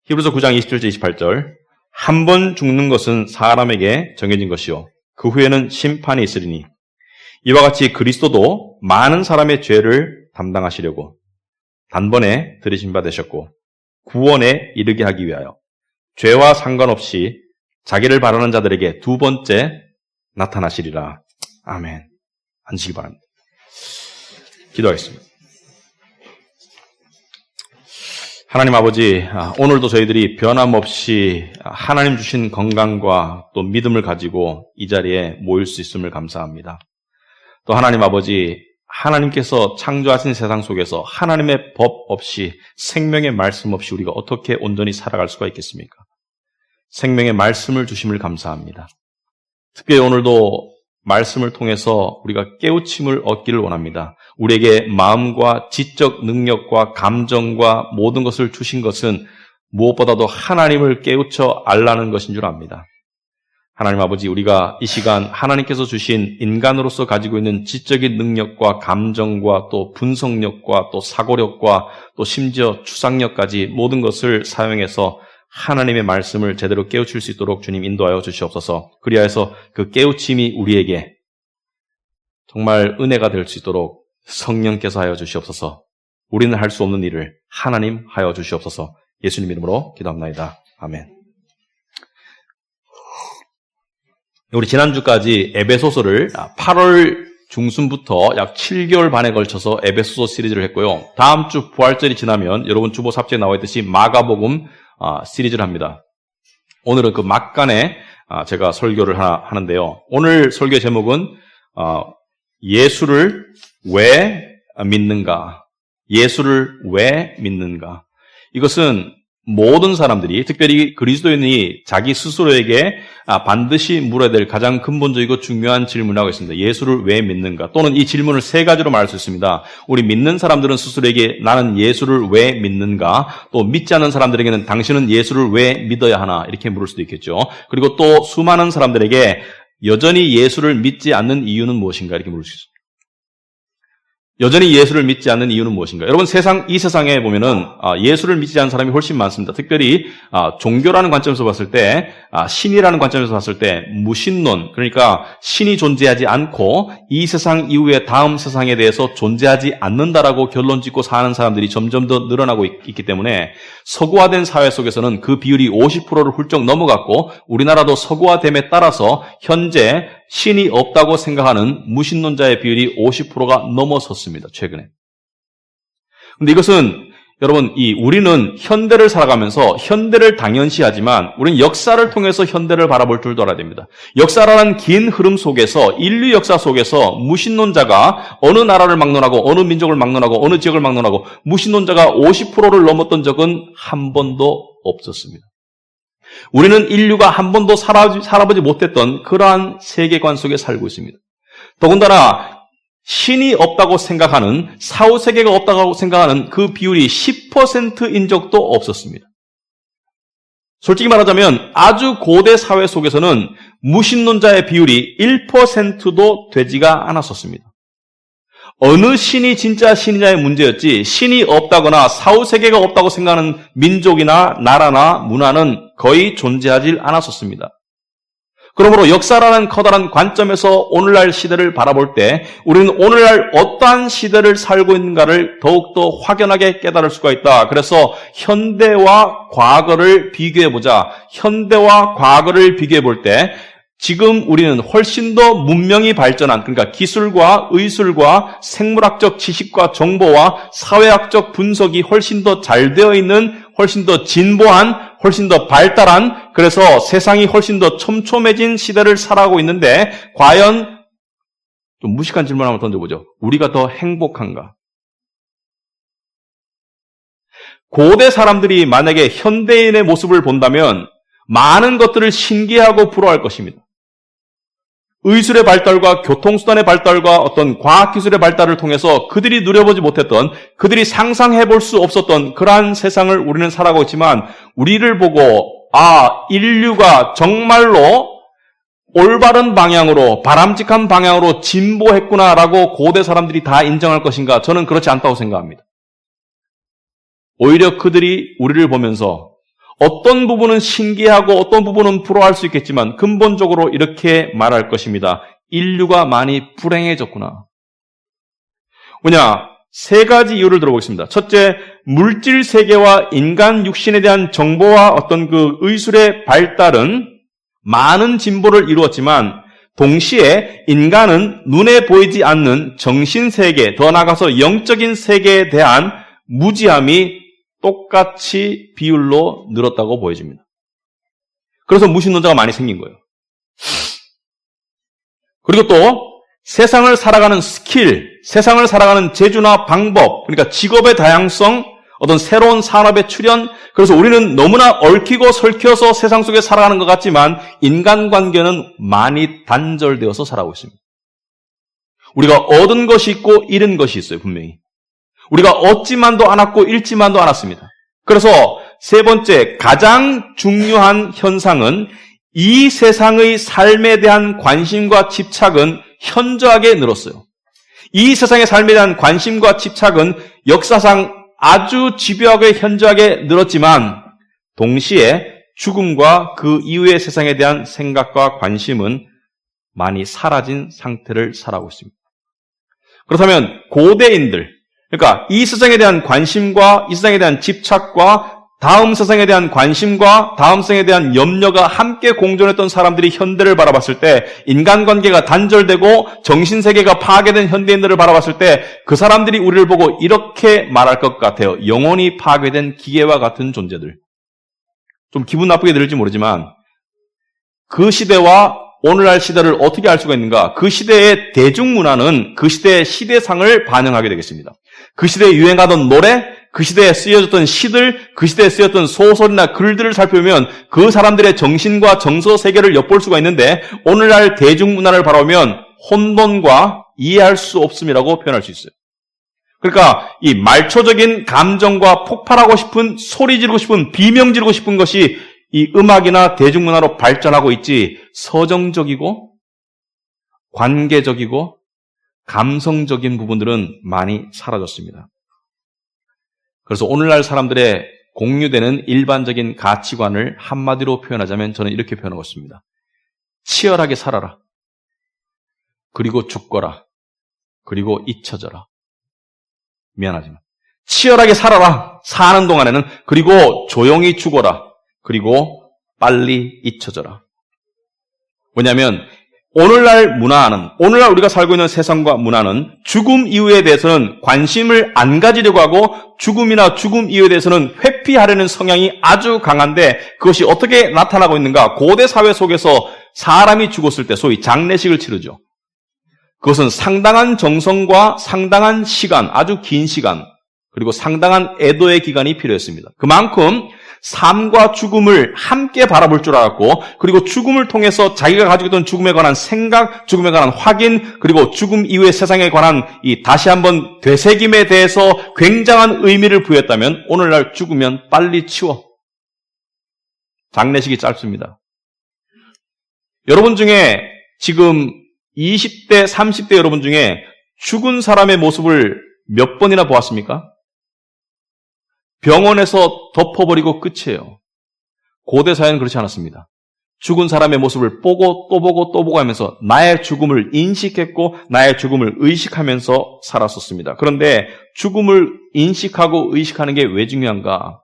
히브리서 9장 27절 28절 한 번 죽는 것은 사람에게 정해진 것이요 그 후에는 심판이 있으리니 이와 같이 그리스도도 많은 사람의 죄를 담당하시려고 단번에 들이신 바 되셨고 구원에 이르게 하기 위하여 죄와 상관없이 자기를 바라는 자들에게 두 번째 나타나시리라. 아멘. 앉으시기 바랍니다. 기도하겠습니다. 하나님 아버지, 오늘도 저희들이 변함없이 하나님 주신 건강과 또 믿음을 가지고 이 자리에 모일 수 있음을 감사합니다. 또 하나님 아버지, 하나님께서 창조하신 세상 속에서 하나님의 법 없이 생명의 말씀 없이 우리가 어떻게 온전히 살아갈 수가 있겠습니까? 생명의 말씀을 주심을 감사합니다. 특별히 오늘도 말씀을 통해서 우리가 깨우침을 얻기를 원합니다. 우리에게 마음과 지적 능력과 감정과 모든 것을 주신 것은 무엇보다도 하나님을 깨우쳐 알라는 것인 줄 압니다. 하나님 아버지, 우리가 이 시간 하나님께서 주신 인간으로서 가지고 있는 지적인 능력과 감정과 또 분석력과 또 사고력과 또 심지어 추상력까지 모든 것을 사용해서 하나님의 말씀을 제대로 깨우칠 수 있도록 주님 인도하여 주시옵소서. 그리하여서 그 깨우침이 우리에게 정말 은혜가 될 수 있도록 성령께서 하여 주시옵소서. 우리는 할 수 없는 일을 하나님 하여 주시옵소서. 예수님 이름으로 기도합나이다. 아멘. 우리 지난주까지 에베소서를 8월 중순부터 약 7개월 반에 걸쳐서 에베소서 시리즈를 했고요. 다음 주 부활절이 지나면 여러분 주보 삽지에 나와 있듯이 마가복음 시리즈를 합니다. 오늘은 그 막간에 제가 설교를 하는데요. 오늘 설교 제목은 예수를 왜 믿는가? 예수를 왜 믿는가? 이것은 모든 사람들이, 특별히 그리스도인이 자기 스스로에게 반드시 물어야 될 가장 근본적이고 중요한 질문이라고 있습니다. 예수를 왜 믿는가? 또는 이 질문을 세 가지로 말할 수 있습니다. 우리 믿는 사람들은 스스로에게 나는 예수를 왜 믿는가? 또 믿지 않는 사람들에게는 당신은 예수를 왜 믿어야 하나? 이렇게 물을 수도 있겠죠. 그리고 또 수많은 사람들에게 여전히 예수를 믿지 않는 이유는 무엇인가? 이렇게 물을 수 있습니다. 여전히 예수를 믿지 않는 이유는 무엇인가? 여러분, 이 세상에 보면은 예수를 믿지 않는 사람이 훨씬 많습니다. 특별히 종교라는 관점에서 봤을 때, 신이라는 관점에서 봤을 때 무신론, 그러니까 신이 존재하지 않고 이 세상 이후에 다음 세상에 대해서 존재하지 않는다라고 결론 짓고 사는 사람들이 점점 더 늘어나고 있기 때문에 서구화된 사회 속에서는 그 비율이 50%를 훌쩍 넘어갔고 우리나라도 서구화됨에 따라서 현재 신이 없다고 생각하는 무신론자의 비율이 50%가 넘어섰습니다. 최근에. 근데 이것은 여러분, 우리는 현대를 살아가면서 현대를 당연시하지만 우리는 역사를 통해서 현대를 바라볼 줄도 알아야 됩니다. 역사라는 긴 흐름 속에서, 인류 역사 속에서 무신론자가 어느 나라를 막론하고 어느 민족을 막론하고 어느 지역을 막론하고 무신론자가 50%를 넘었던 적은 한 번도 없었습니다. 우리는 인류가 한 번도 살아보지 못했던 그러한 세계관 속에 살고 있습니다. 더군다나 신이 없다고 생각하는, 사후세계가 없다고 생각하는 그 비율이 10%인 적도 없었습니다. 솔직히 말하자면 아주 고대 사회 속에서는 무신론자의 비율이 1%도 되지가 않았었습니다. 어느 신이 진짜 신이냐의 문제였지 신이 없다거나 사후세계가 없다고 생각하는 민족이나 나라나 문화는 거의 존재하지 않았었습니다. 그러므로 역사라는 커다란 관점에서 오늘날 시대를 바라볼 때 우리는 오늘날 어떠한 시대를 살고 있는가를 더욱더 확연하게 깨달을 수가 있다. 그래서 현대와 과거를 비교해보자. 현대와 과거를 비교해볼 때 지금 우리는 훨씬 더 문명이 발전한, 그러니까 기술과 의술과 생물학적 지식과 정보와 사회학적 분석이 훨씬 더 잘 되어 있는, 훨씬 더 진보한, 훨씬 더 발달한, 그래서 세상이 훨씬 더 촘촘해진 시대를 살아가고 있는데 과연, 좀 무식한 질문 한번 던져보죠. 우리가 더 행복한가? 고대 사람들이 만약에 현대인의 모습을 본다면 많은 것들을 신기해하고 부러워할 것입니다. 의술의 발달과 교통수단의 발달과 어떤 과학기술의 발달을 통해서 그들이 누려보지 못했던, 그들이 상상해볼 수 없었던 그러한 세상을 우리는 살아가고 있지만 우리를 보고 인류가 정말로 올바른 방향으로, 바람직한 방향으로 진보했구나라고 고대 사람들이 다 인정할 것인가? 저는 그렇지 않다고 생각합니다. 오히려 그들이 우리를 보면서 어떤 부분은 신기하고 어떤 부분은 부러워할 수 있겠지만 근본적으로 이렇게 말할 것입니다. 인류가 많이 불행해졌구나. 뭐냐? 세 가지 이유를 들어보겠습니다. 첫째, 물질 세계와 인간 육신에 대한 정보와 어떤 그 의술의 발달은 많은 진보를 이루었지만 동시에 인간은 눈에 보이지 않는 정신 세계, 더 나아가서 영적인 세계에 대한 무지함이 똑같이 비율로 늘었다고 보여집니다. 그래서 무신론자가 많이 생긴 거예요. 그리고 또 세상을 살아가는 스킬, 세상을 살아가는 재주나 방법, 그러니까 직업의 다양성, 어떤 새로운 산업의 출현, 그래서 우리는 너무나 얽히고 설켜서 세상 속에 살아가는 것 같지만 인간관계는 많이 단절되어서 살아가고 있습니다. 우리가 얻은 것이 있고 잃은 것이 있어요, 분명히. 우리가 얻지만도 않았고 잃지만도 않았습니다. 그래서 세 번째, 가장 중요한 현상은 이 세상의 삶에 대한 관심과 집착은 현저하게 늘었어요. 이 세상의 삶에 대한 관심과 집착은 역사상 아주 집요하게 현저하게 늘었지만 동시에 죽음과 그 이후의 세상에 대한 생각과 관심은 많이 사라진 상태를 살아가고 있습니다. 그렇다면 고대인들, 그러니까 이 세상에 대한 관심과 이 세상에 대한 집착과 다음 세상에 대한 관심과 다음 세상에 대한 염려가 함께 공존했던 사람들이 현대를 바라봤을 때, 인간관계가 단절되고 정신세계가 파괴된 현대인들을 바라봤을 때 그 사람들이 우리를 보고 이렇게 말할 것 같아요. 영혼이 파괴된 기계와 같은 존재들. 좀 기분 나쁘게 들을지 모르지만 그 시대와 오늘날 시대를 어떻게 알 수가 있는가? 그 시대의 대중문화는 그 시대의 시대상을 반영하게 되겠습니다. 그 시대에 유행하던 노래, 그 시대에 쓰여졌던 시들, 그 시대에 쓰였던 소설이나 글들을 살펴보면 그 사람들의 정신과 정서 세계를 엿볼 수가 있는데 오늘날 대중문화를 바라보면 혼돈과 이해할 수 없음이라고 표현할 수 있어요. 그러니까 이 말초적인 감정과 폭발하고 싶은, 소리 지르고 싶은, 비명 지르고 싶은 것이 이 음악이나 대중문화로 발전하고 있지, 서정적이고 관계적이고 감성적인 부분들은 많이 사라졌습니다. 그래서 오늘날 사람들의 공유되는 일반적인 가치관을 한마디로 표현하자면 저는 이렇게 표현하고 있습니다. 치열하게 살아라. 그리고 죽거라. 그리고 잊혀져라. 미안하지만 치열하게 살아라. 사는 동안에는. 그리고 조용히 죽어라. 그리고 빨리 잊혀져라. 뭐냐면 오늘날 문화는, 오늘날 우리가 살고 있는 세상과 문화는 죽음 이후에 대해서는 관심을 안 가지려고 하고 죽음이나 죽음 이후에 대해서는 회피하려는 성향이 아주 강한데 그것이 어떻게 나타나고 있는가? 고대 사회 속에서 사람이 죽었을 때 소위 장례식을 치르죠. 그것은 상당한 정성과 상당한 시간, 아주 긴 시간, 그리고 상당한 애도의 기간이 필요했습니다. 그만큼 삶과 죽음을 함께 바라볼 줄 알았고, 그리고 죽음을 통해서 자기가 가지고 있던 죽음에 관한 생각, 죽음에 관한 확인, 그리고 죽음 이후의 세상에 관한 이 다시 한번 되새김에 대해서 굉장한 의미를 부여했다면 오늘날 죽으면 빨리 치워. 장례식이 짧습니다. 여러분 중에 지금 20대, 30대 여러분 중에 죽은 사람의 모습을 몇 번이나 보았습니까? 병원에서 덮어버리고 끝이에요. 고대 사회는 그렇지 않았습니다. 죽은 사람의 모습을 보고 또 보고 또 보고 하면서 나의 죽음을 인식했고 나의 죽음을 의식하면서 살았었습니다. 그런데 죽음을 인식하고 의식하는 게 왜 중요한가?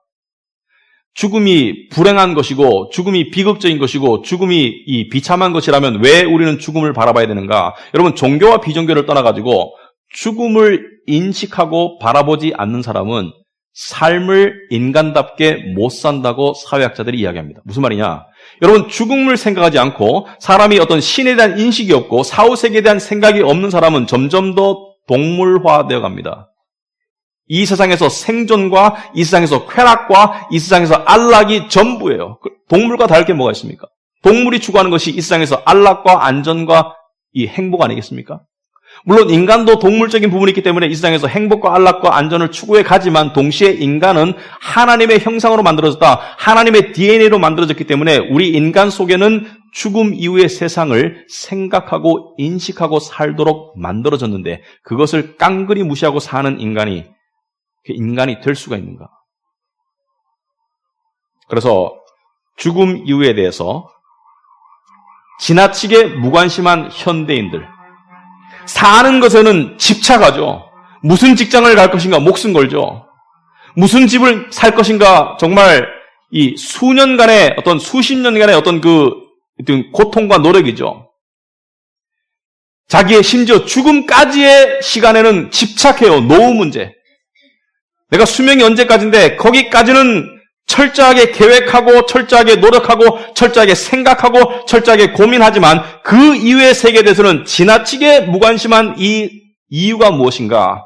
죽음이 불행한 것이고 죽음이 비극적인 것이고 죽음이 이 비참한 것이라면 왜 우리는 죽음을 바라봐야 되는가? 여러분, 종교와 비종교를 떠나가지고 죽음을 인식하고 바라보지 않는 사람은 삶을 인간답게 못 산다고 사회학자들이 이야기합니다. 무슨 말이냐? 여러분, 죽음을 생각하지 않고 사람이 어떤 신에 대한 인식이 없고 사후세계에 대한 생각이 없는 사람은 점점 더 동물화되어 갑니다. 이 세상에서 생존과 이 세상에서 쾌락과 이 세상에서 안락이 전부예요. 동물과 다를 게 뭐가 있습니까? 동물이 추구하는 것이 이 세상에서 안락과 안전과 이 행복 아니겠습니까? 물론 인간도 동물적인 부분이 있기 때문에 이 세상에서 행복과 안락과 안전을 추구해 가지만 동시에 인간은 하나님의 형상으로 만들어졌다. 하나님의 DNA로 만들어졌기 때문에 우리 인간 속에는 죽음 이후의 세상을 생각하고 인식하고 살도록 만들어졌는데 그것을 깡그리 무시하고 사는 인간이 될 수가 있는가? 그래서 죽음 이후에 대해서 지나치게 무관심한 현대인들, 사는 것에는 집착하죠. 무슨 직장을 갈 것인가 목숨 걸죠. 무슨 집을 살 것인가 정말 이 수년간의 어떤 수십 년간의 어떤 그 고통과 노력이죠. 자기의 심지어 죽음까지의 시간에는 집착해요. 노후 문제. 내가 수명이 언제까지인데 거기까지는 철저하게 계획하고 철저하게 노력하고 철저하게 생각하고 철저하게 고민하지만 그 이후의 세계에 대해서는 지나치게 무관심한 이 이유가 무엇인가?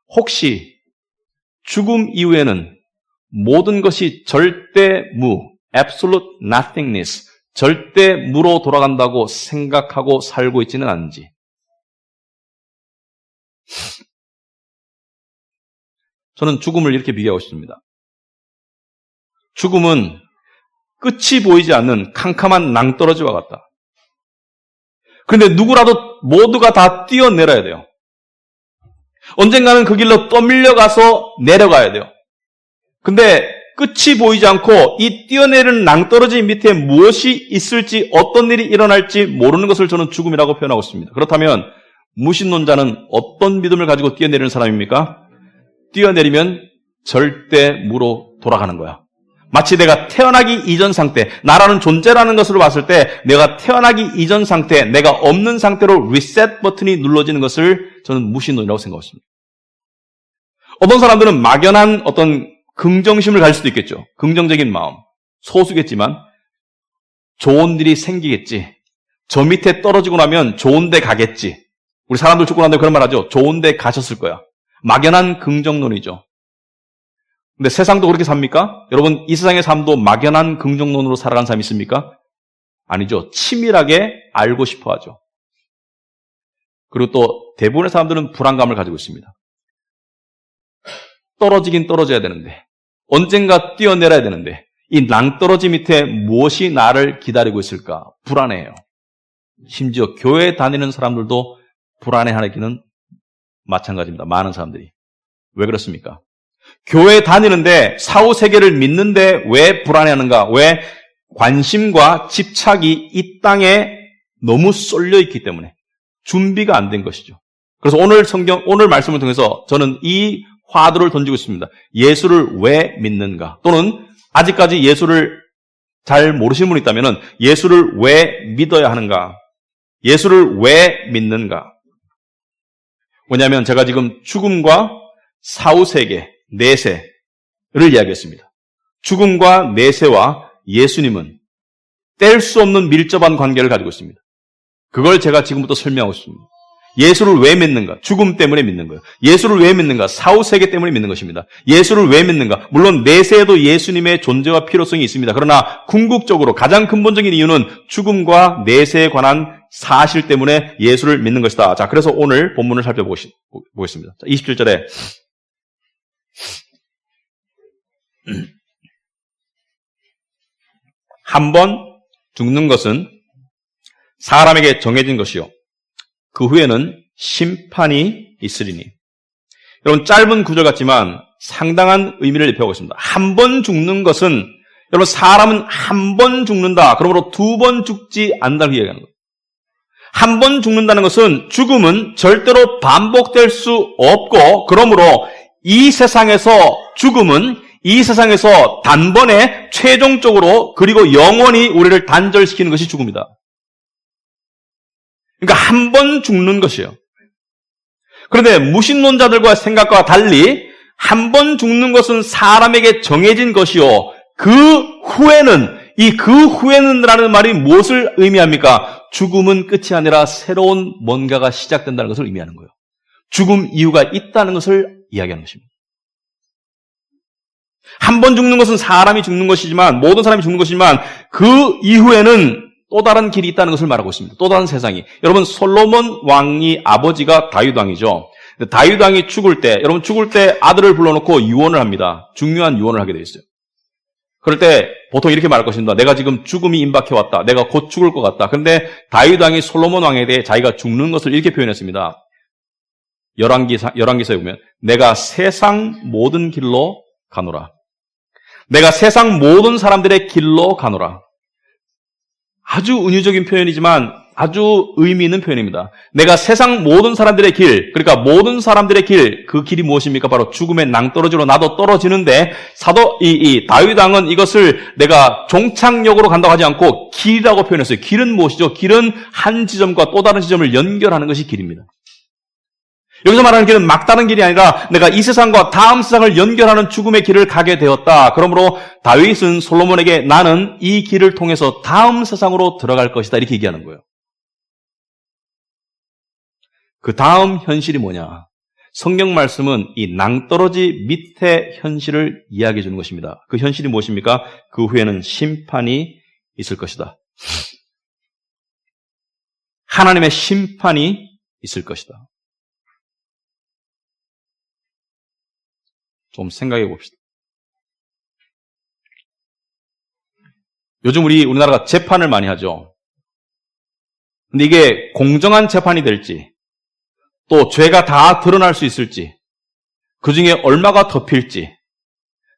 혹시 죽음 이후에는 모든 것이 절대무, absolute nothingness, 절대무로 돌아간다고 생각하고 살고 있지는 않은지. 저는 죽음을 이렇게 비교하고 싶습니다. 죽음은 끝이 보이지 않는 캄캄한 낭떠러지와 같다. 그런데 누구라도 모두가 다 뛰어내려야 돼요. 언젠가는 그 길로 떠밀려가서 내려가야 돼요. 근데 끝이 보이지 않고 이 뛰어내리는 낭떠러지 밑에 무엇이 있을지 어떤 일이 일어날지 모르는 것을 저는 죽음이라고 표현하고 있습니다. 그렇다면 무신론자는 어떤 믿음을 가지고 뛰어내리는 사람입니까? 뛰어내리면 절대 무로 돌아가는 거야. 마치 내가 태어나기 이전 상태, 나라는 존재라는 것으로 봤을 때 내가 태어나기 이전 상태, 내가 없는 상태로 리셋 버튼이 눌러지는 것을 저는 무신론이라고 생각했습니다. 어떤 사람들은 막연한 어떤 긍정심을 가질 수도 있겠죠. 긍정적인 마음. 소수겠지만 좋은 일이 생기겠지. 저 밑에 떨어지고 나면 좋은 데 가겠지. 우리 사람들 죽고 난 다음에 그런 말 하죠. 좋은 데 가셨을 거야. 막연한 긍정론이죠. 근데 세상도 그렇게 삽니까? 여러분, 이 세상의 삶도 막연한 긍정론으로 살아가는 사람이 있습니까? 아니죠. 치밀하게 알고 싶어 하죠. 그리고 또 대부분의 사람들은 불안감을 가지고 있습니다. 떨어지긴 떨어져야 되는데, 언젠가 뛰어내려야 되는데, 이 낭떠러지 밑에 무엇이 나를 기다리고 있을까? 불안해요. 심지어 교회 다니는 사람들도 불안해하기는 마찬가지입니다. 많은 사람들이. 왜 그렇습니까? 교회 다니는데 사후세계를 믿는데 왜 불안해하는가? 왜? 관심과 집착이 이 땅에 너무 쏠려 있기 때문에 준비가 안 된 것이죠. 그래서 오늘 말씀을 통해서 저는 이 화두를 던지고 있습니다. 예수를 왜 믿는가? 또는 아직까지 예수를 잘 모르시는 분이 있다면 예수를 왜 믿어야 하는가? 예수를 왜 믿는가? 뭐냐면 제가 지금 죽음과 사후세계, 내세를 이야기했습니다. 죽음과 내세와 예수님은 뗄 수 없는 밀접한 관계를 가지고 있습니다. 그걸 제가 지금부터 설명하고 있습니다. 예수를 왜 믿는가? 죽음 때문에 믿는 거예요. 예수를 왜 믿는가? 사후세계 때문에 믿는 것입니다. 예수를 왜 믿는가? 물론 내세에도 예수님의 존재와 필요성이 있습니다. 그러나 궁극적으로 가장 근본적인 이유는 죽음과 내세에 관한 사실 때문에 예수를 믿는 것이다. 자, 그래서 오늘 본문을 살펴보겠습니다. 27절에 한 번 죽는 것은 사람에게 정해진 것이요. 그 후에는 심판이 있으리니. 여러분, 짧은 구절 같지만 상당한 의미를 입혀가고 있습니다. 한 번 죽는 것은, 여러분, 사람은 한 번 죽는다. 그러므로 두 번 죽지 않는다고 이야기하는 거예요. 한 번 죽는다는 것은 죽음은 절대로 반복될 수 없고, 그러므로 이 세상에서 죽음은 이 세상에서 단번에 최종적으로 그리고 영원히 우리를 단절시키는 것이 죽음이다. 그러니까 한 번 죽는 것이에요. 그런데 무신론자들과 생각과 달리 한 번 죽는 것은 사람에게 정해진 것이요. 그 후에는 라는 말이 무엇을 의미합니까? 죽음은 끝이 아니라 새로운 뭔가가 시작된다는 것을 의미하는 거예요. 죽음 이유가 있다는 것을 이야기하는 것입니다. 한 번 죽는 것은 사람이 죽는 것이지만, 모든 사람이 죽는 것이지만, 그 이후에는 또 다른 길이 있다는 것을 말하고 있습니다. 또 다른 세상이. 여러분, 솔로몬 왕이 아버지가 다윗 왕이죠. 다윗 왕이 죽을 때, 여러분 죽을 때 아들을 불러놓고 유언을 합니다. 중요한 유언을 하게 되어 있어요. 그럴 때 보통 이렇게 말할 것입니다. 내가 지금 죽음이 임박해왔다. 내가 곧 죽을 것 같다. 그런데 다윗 왕이 솔로몬 왕에 대해 자기가 죽는 것을 이렇게 표현했습니다. 열왕기서에 보면 내가 세상 모든 길로 가노라. 내가 세상 모든 사람들의 길로 가노라. 아주 은유적인 표현이지만 아주 의미 있는 표현입니다. 내가 세상 모든 사람들의 길, 그러니까 모든 사람들의 길, 그 길이 무엇입니까? 바로 죽음의 낭떠러지로 나도 떨어지는데 다윗 왕은 이것을 내가 종착역으로 간다고 하지 않고 길이라고 표현했어요. 길은 무엇이죠? 길은 한 지점과 또 다른 지점을 연결하는 것이 길입니다. 여기서 말하는 길은 막다른 길이 아니라 내가 이 세상과 다음 세상을 연결하는 죽음의 길을 가게 되었다. 그러므로 다윗은 솔로몬에게 나는 이 길을 통해서 다음 세상으로 들어갈 것이다. 이렇게 얘기하는 거예요. 그 다음 현실이 뭐냐? 성경 말씀은 이 낭떠러지 밑에 현실을 이야기해 주는 것입니다. 그 현실이 무엇입니까? 그 후에는 심판이 있을 것이다. 하나님의 심판이 있을 것이다. 좀 생각해 봅시다. 요즘 우리나라가 재판을 많이 하죠. 근데 이게 공정한 재판이 될지, 또 죄가 다 드러날 수 있을지, 그 중에 얼마가 덮일지,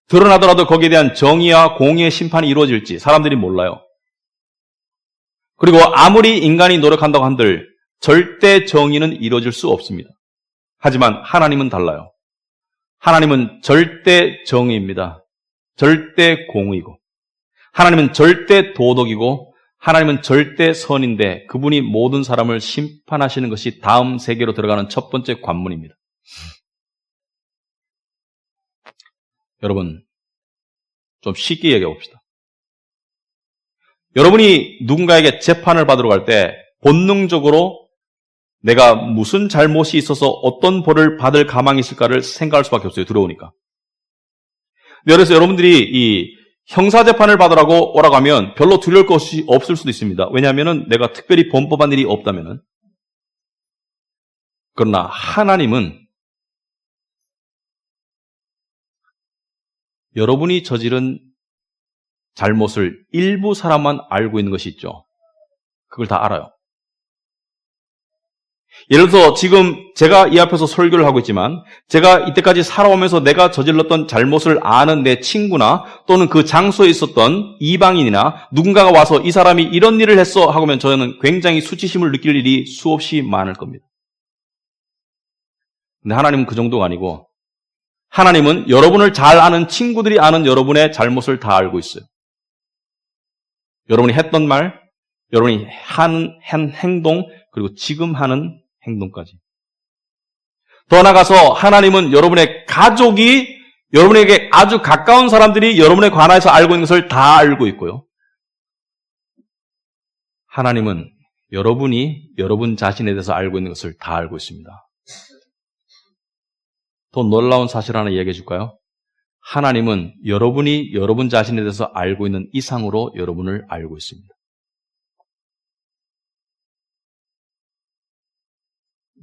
드러나더라도 거기에 대한 정의와 공의의 심판이 이루어질지 사람들이 몰라요. 그리고 아무리 인간이 노력한다고 한들 절대 정의는 이루어질 수 없습니다. 하지만 하나님은 달라요. 하나님은 절대 정의입니다. 절대 공의고, 하나님은 절대 도덕이고, 하나님은 절대 선인데 그분이 모든 사람을 심판하시는 것이 다음 세계로 들어가는 첫 번째 관문입니다. 여러분, 좀 쉽게 얘기해 봅시다. 여러분이 누군가에게 재판을 받으러 갈 때 본능적으로 내가 무슨 잘못이 있어서 어떤 벌을 받을 가망이 있을까를 생각할 수밖에 없어요. 들어오니까. 그래서 여러분들이 이 형사재판을 받으라고 오라고 하면 별로 두려울 것이 없을 수도 있습니다. 왜냐하면 내가 특별히 범법한 일이 없다면은. 그러나 하나님은 여러분이 저지른 잘못을 일부 사람만 알고 있는 것이 있죠. 그걸 다 알아요. 예를 들어서 지금 제가 이 앞에서 설교를 하고 있지만 제가 이때까지 살아오면서 내가 저질렀던 잘못을 아는 내 친구나 또는 그 장소에 있었던 이방인이나 누군가가 와서 이 사람이 이런 일을 했어 하면 저는 굉장히 수치심을 느낄 일이 수없이 많을 겁니다. 근데 하나님은 그 정도가 아니고 하나님은 여러분을 잘 아는 친구들이 아는 여러분의 잘못을 다 알고 있어요. 여러분이 했던 말, 여러분이 한 행동, 그리고 지금 하는 행동까지. 더 나아가서 하나님은 여러분의 가족이 여러분에게 아주 가까운 사람들이 여러분에 관해서 알고 있는 것을 다 알고 있고요. 하나님은 여러분이 여러분 자신에 대해서 알고 있는 것을 다 알고 있습니다. 더 놀라운 사실 하나 이야기해 줄까요? 하나님은 여러분이 여러분 자신에 대해서 알고 있는 이상으로 여러분을 알고 있습니다.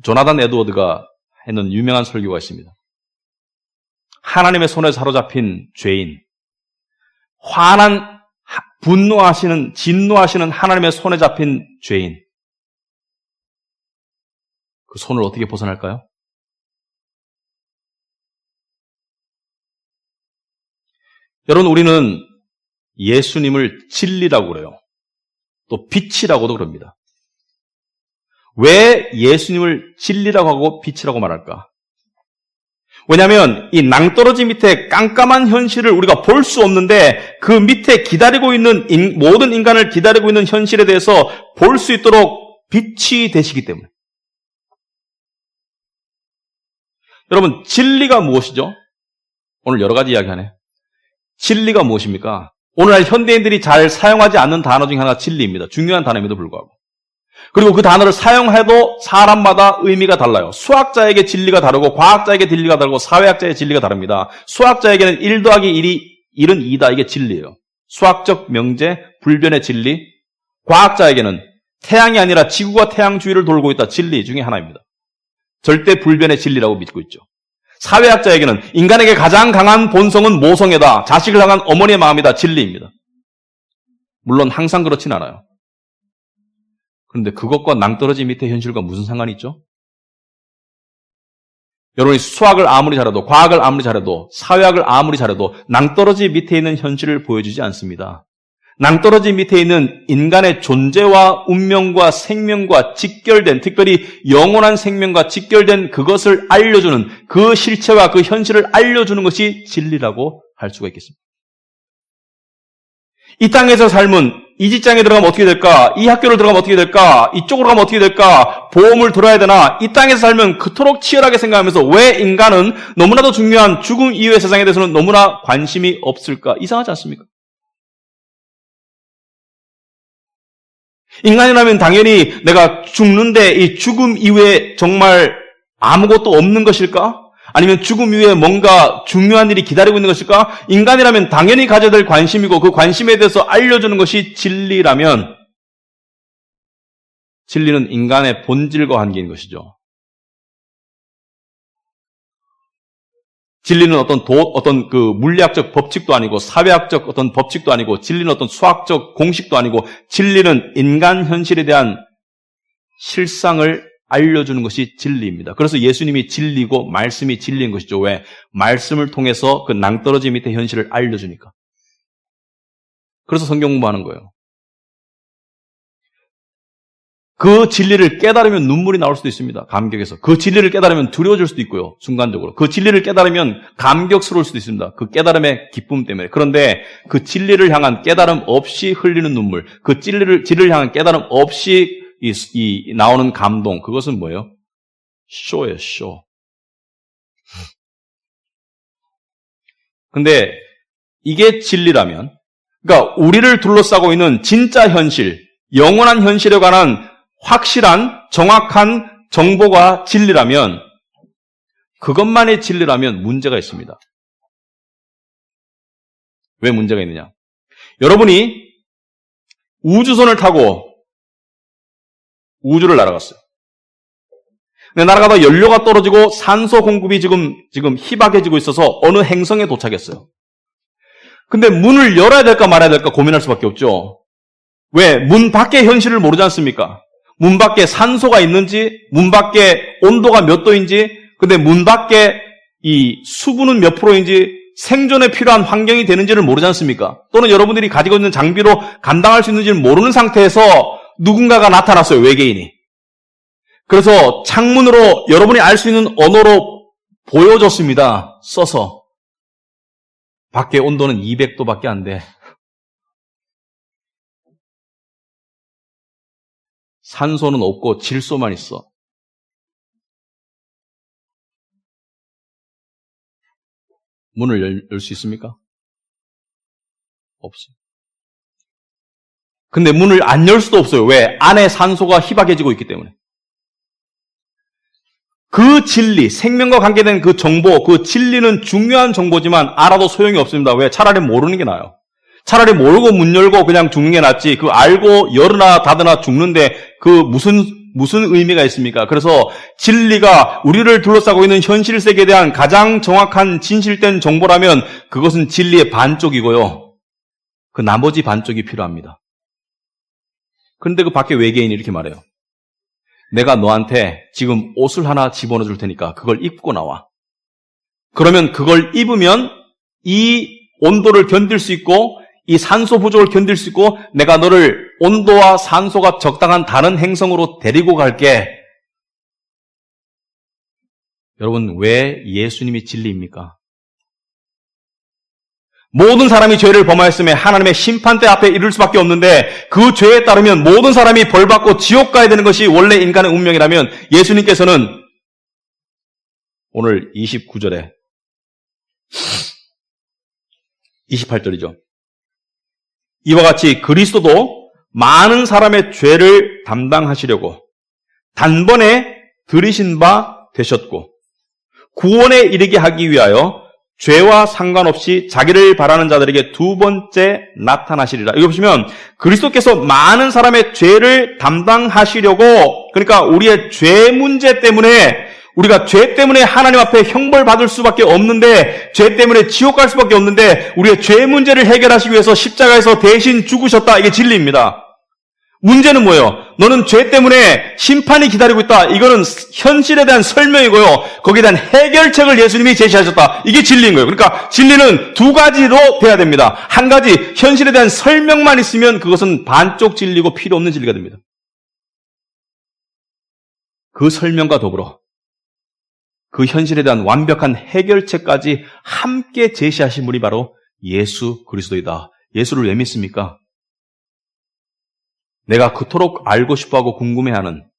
조나단 에드워드가 했는 유명한 설교가 있습니다. 하나님의 손에 사로잡힌 죄인, 진노하시는 하나님의 손에 잡힌 죄인, 그 손을 어떻게 벗어날까요? 여러분, 우리는 예수님을 진리라고 그래요. 또 빛이라고도 그럽니다. 왜 예수님을 진리라고 하고 빛이라고 말할까? 왜냐하면 이 낭떠러지 밑에 깜깜한 현실을 우리가 볼 수 없는데 그 밑에 기다리고 있는 모든 인간을 기다리고 있는 현실에 대해서 볼 수 있도록 빛이 되시기 때문에. 여러분, 진리가 무엇이죠? 오늘 여러 가지 이야기하네. 진리가 무엇입니까? 오늘날 현대인들이 잘 사용하지 않는 단어 중에 하나가 진리입니다. 중요한 단어임에도 불구하고. 그리고 그 단어를 사용해도 사람마다 의미가 달라요. 수학자에게 진리가 다르고 과학자에게 진리가 다르고 사회학자의 진리가 다릅니다. 수학자에게는 1 더하기 1은 2다. 이게 진리예요. 수학적 명제, 불변의 진리. 과학자에게는 태양이 아니라 지구가 태양 주위를 돌고 있다. 진리 중에 하나입니다. 절대 불변의 진리라고 믿고 있죠. 사회학자에게는 인간에게 가장 강한 본성은 모성애다. 자식을 향한 어머니의 마음이다. 진리입니다. 물론 항상 그렇진 않아요. 그런데 그것과 낭떠러지 밑에 현실과 무슨 상관이 있죠? 여러분이 수학을 아무리 잘해도, 과학을 아무리 잘해도, 사회학을 아무리 잘해도 낭떠러지 밑에 있는 현실을 보여주지 않습니다. 낭떠러지 밑에 있는 인간의 존재와 운명과 생명과 직결된, 특별히 영원한 생명과 직결된 그것을 알려주는, 그 실체와 그 현실을 알려주는 것이 진리라고 할 수가 있겠습니다. 이 땅에서 삶은 이 직장에 들어가면 어떻게 될까? 이 학교를 들어가면 어떻게 될까? 이쪽으로 가면 어떻게 될까? 보험을 들어야 되나? 이 땅에서 살면 그토록 치열하게 생각하면서 왜 인간은 너무나도 중요한 죽음 이후의 세상에 대해서는 너무나 관심이 없을까? 이상하지 않습니까? 인간이라면 당연히 내가 죽는데 이 죽음 이후에 정말 아무것도 없는 것일까? 아니면 죽음 이후에 뭔가 중요한 일이 기다리고 있는 것일까? 인간이라면 당연히 가져야 될 관심이고 그 관심에 대해서 알려주는 것이 진리라면 진리는 인간의 본질과 관계인 것이죠. 진리는 어떤 그 물리학적 법칙도 아니고 사회학적 어떤 법칙도 아니고 진리는 어떤 수학적 공식도 아니고 진리는 인간 현실에 대한 실상을 알려주는 것이 진리입니다. 그래서 예수님이 진리고 말씀이 진리인 것이죠. 왜? 말씀을 통해서 그 낭떠러지 밑에 현실을 알려주니까. 그래서 성경 공부하는 거예요. 그 진리를 깨달으면 눈물이 나올 수도 있습니다. 감격에서. 그 진리를 깨달으면 두려워질 수도 있고요. 순간적으로. 그 진리를 깨달으면 감격스러울 수도 있습니다. 그 깨달음의 기쁨 때문에. 그런데 그 진리를 향한 깨달음 없이 흘리는 눈물, 그 진리를 향한 깨달음 없이 나오는 감동, 그것은 뭐예요? 쇼예요, 쇼. 근데 이게 진리라면, 그러니까 우리를 둘러싸고 있는 진짜 현실, 영원한 현실에 관한 확실한, 정확한 정보가 진리라면, 그것만이 진리라면 문제가 있습니다. 왜 문제가 있느냐? 여러분이 우주선을 타고 우주를 날아갔어요. 근데 날아가다 연료가 떨어지고 산소 공급이 지금 희박해지고 있어서 어느 행성에 도착했어요. 근데 문을 열어야 될까 말아야 될까 고민할 수밖에 없죠. 왜? 문 밖의 현실을 모르지 않습니까? 문 밖에 산소가 있는지, 문 밖에 온도가 몇 도인지, 근데 문 밖에 이 수분은 몇 프로인지, 생존에 필요한 환경이 되는지를 모르지 않습니까? 또는 여러분들이 가지고 있는 장비로 감당할 수 있는지를 모르는 상태에서 누군가가 나타났어요, 외계인이. 그래서 창문으로 여러분이 알 수 있는 언어로 보여줬습니다. 써서. 밖의 온도는 200도밖에 안 돼. 산소는 없고 질소만 있어. 문을 열 수 있습니까? 없어요. 근데 문을 안 열 수도 없어요. 왜? 안에 산소가 희박해지고 있기 때문에. 그 진리, 생명과 관계된 그 정보, 그 진리는 중요한 정보지만 알아도 소용이 없습니다. 왜? 차라리 모르는 게 나아요. 차라리 모르고 문 열고 그냥 죽는 게 낫지. 그 알고 열으나 닫으나 죽는데 그 무슨 의미가 있습니까? 그래서 진리가 우리를 둘러싸고 있는 현실 세계에 대한 가장 정확한 진실된 정보라면 그것은 진리의 반쪽이고요. 그 나머지 반쪽이 필요합니다. 그런데 그 밖에 외계인이 이렇게 말해요. 내가 너한테 지금 옷을 하나 집어넣어 줄 테니까 그걸 입고 나와. 그러면 그걸 입으면 이 온도를 견딜 수 있고 이 산소 부족을 견딜 수 있고 내가 너를 온도와 산소가 적당한 다른 행성으로 데리고 갈게. 여러분, 왜 예수님이 진리입니까? 모든 사람이 죄를 범하였음에 하나님의 심판대 앞에 이를 수밖에 없는데 그 죄에 따르면 모든 사람이 벌받고 지옥 가야 되는 것이 원래 인간의 운명이라면 예수님께서는 오늘 29절에 28절이죠. 이와 같이 그리스도도 많은 사람의 죄를 담당하시려고 단번에 들이신 바 되셨고 구원에 이르게 하기 위하여 죄와 상관없이 자기를 바라는 자들에게 두 번째 나타나시리라. 이거 보시면 그리스도께서 많은 사람의 죄를 담당하시려고, 그러니까 우리의 죄 문제 때문에, 우리가 죄 때문에 하나님 앞에 형벌받을 수밖에 없는데, 죄 때문에 지옥 갈 수밖에 없는데 우리의 죄 문제를 해결하시기 위해서 십자가에서 대신 죽으셨다. 이게 진리입니다. 문제는 뭐예요? 너는 죄 때문에 심판이 기다리고 있다. 이거는 현실에 대한 설명이고요. 거기에 대한 해결책을 예수님이 제시하셨다. 이게 진리인 거예요. 그러니까 진리는 두 가지로 돼야 됩니다. 한 가지, 현실에 대한 설명만 있으면 그것은 반쪽 진리고 필요 없는 진리가 됩니다. 그 설명과 더불어 그 현실에 대한 완벽한 해결책까지 함께 제시하신 분이 바로 예수 그리스도이다. 예수를 왜 믿습니까? 내가 그토록 알고 싶어하고 궁금해하는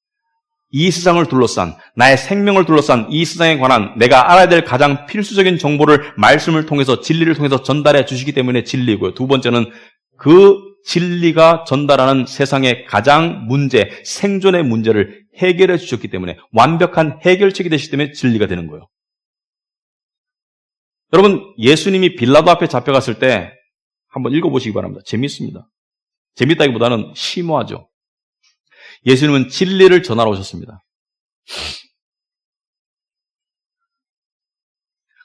이 세상을 둘러싼, 나의 생명을 둘러싼 이 세상에 관한 내가 알아야 될 가장 필수적인 정보를 말씀을 통해서, 진리를 통해서 전달해 주시기 때문에 진리고요. 두 번째는 그 진리가 전달하는 세상의 가장 문제, 생존의 문제를 해결해 주셨기 때문에, 완벽한 해결책이 되시기 때문에 진리가 되는 거예요. 여러분, 예수님이 빌라도 앞에 잡혀갔을 때 한번 읽어보시기 바랍니다. 재밌습니다. 재밌다기보다는 심오하죠. 예수님은 진리를 전하러 오셨습니다.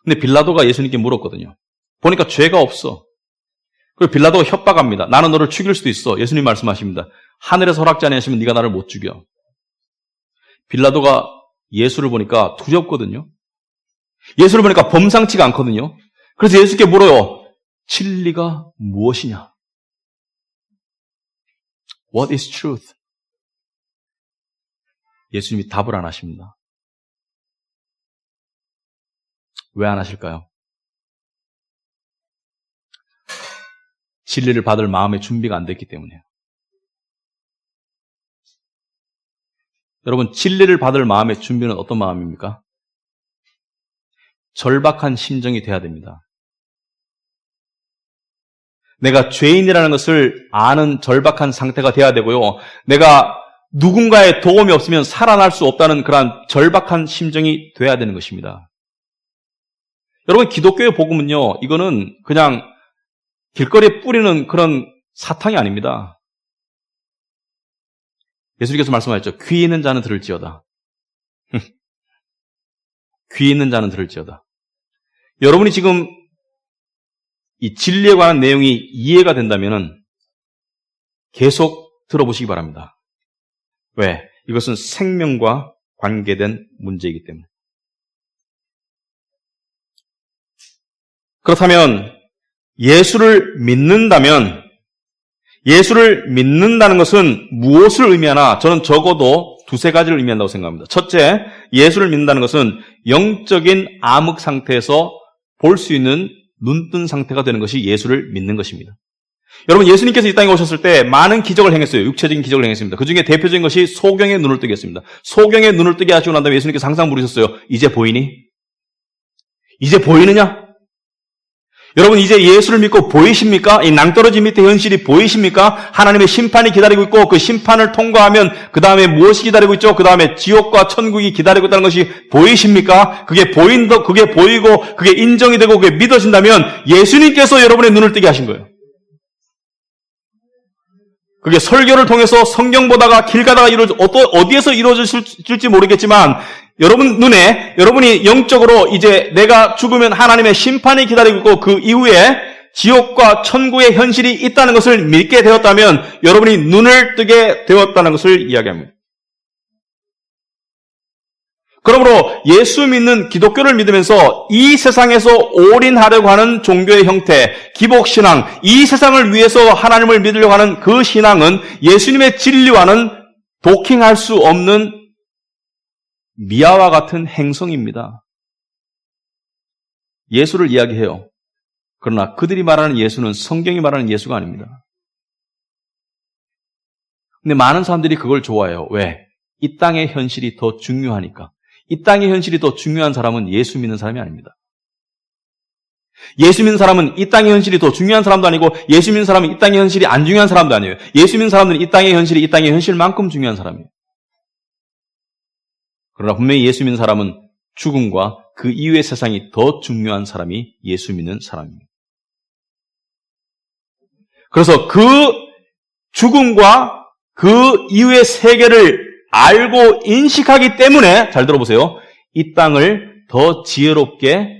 근데 빌라도가 예수님께 물었거든요. 보니까 죄가 없어. 그리고 빌라도가 협박합니다. 나는 너를 죽일 수도 있어. 예수님 말씀하십니다. 하늘에서 허락지 아니하시면 네가 나를 못 죽여. 빌라도가 예수를 보니까 두렵거든요. 예수를 보니까 범상치가 않거든요. 그래서 예수께 물어요. 진리가 무엇이냐? What is truth? 예수님이 답을 안 하십니다. 왜 안 하실까요? 진리를 받을 마음의 준비가 안 됐기 때문이에요. 여러분, 진리를 받을 마음의 준비는 어떤 마음입니까? 절박한 심정이 돼야 됩니다. 내가 죄인이라는 것을 아는 절박한 상태가 돼야 되고요. 내가 누군가의 도움이 없으면 살아날 수 없다는 그러한 절박한 심정이 돼야 되는 것입니다. 여러분, 기독교의 복음은요, 이거는 그냥 길거리에 뿌리는 그런 사탕이 아닙니다. 예수님께서 말씀하셨죠. 귀 있는 자는 들을지어다. 귀 있는 자는 들을지어다. 여러분이 지금 이 진리에 관한 내용이 이해가 된다면 계속 들어보시기 바랍니다. 왜? 이것은 생명과 관계된 문제이기 때문에. 그렇다면 예수를 믿는다면, 예수를 믿는다는 것은 무엇을 의미하나? 저는 적어도 두세 가지를 의미한다고 생각합니다. 첫째, 예수를 믿는다는 것은 영적인 암흑 상태에서 볼 수 있는 눈뜬 상태가 되는 것이 예수를 믿는 것입니다. 여러분, 예수님께서 이 땅에 오셨을 때 많은 기적을 행했어요. 육체적인 기적을 행했습니다. 그 중에 대표적인 것이 소경의 눈을 뜨게 했습니다. 소경의 눈을 뜨게 하시고 난 다음에 예수님께서 항상 물으셨어요. 이제 보이니? 이제 보이느냐? 여러분, 이제 예수를 믿고 보이십니까? 이 낭떠러지 밑에 현실이 보이십니까? 하나님의 심판이 기다리고 있고 그 심판을 통과하면 그 다음에 무엇이 기다리고 있죠? 그 다음에 지옥과 천국이 기다리고 있다는 것이 보이십니까? 그게 보이고 그게 인정이 되고 그게 믿어진다면 예수님께서 여러분의 눈을 뜨게 하신 거예요. 그게 설교를 통해서 성경 보다가 길 가다가 어디에서 이루어질지 모르겠지만 여러분 눈에, 여러분이 영적으로 이제 내가 죽으면 하나님의 심판이 기다리고 있고 그 이후에 지옥과 천국의 현실이 있다는 것을 믿게 되었다면 여러분이 눈을 뜨게 되었다는 것을 이야기합니다. 그러므로 예수 믿는 기독교를 믿으면서 이 세상에서 올인하려고 하는 종교의 형태, 기복신앙, 이 세상을 위해서 하나님을 믿으려고 하는 그 신앙은 예수님의 진리와는 도킹할 수 없는 미아와 같은 행성입니다. 예수를 이야기해요. 그러나 그들이 말하는 예수는 성경이 말하는 예수가 아닙니다. 근데 많은 사람들이 그걸 좋아해요. 왜? 이 땅의 현실이 더 중요하니까. 이 땅의 현실이 더 중요한 사람은 예수 믿는 사람이 아닙니다. 예수 믿는 사람은 이 땅의 현실이 더 중요한 사람도 아니고 예수 믿는 사람은 이 땅의 현실이 안 중요한 사람도 아니에요. 예수 믿는 사람들은 이 땅의 현실이 이 땅의 현실만큼 중요한 사람이에요. 그러나 분명히 예수 믿는 사람은 죽음과 그 이후의 세상이 더 중요한 사람이 예수 믿는 사람입니다. 그래서 그 죽음과 그 이후의 세계를 알고 인식하기 때문에, 잘 들어보세요, 이 땅을 더 지혜롭게,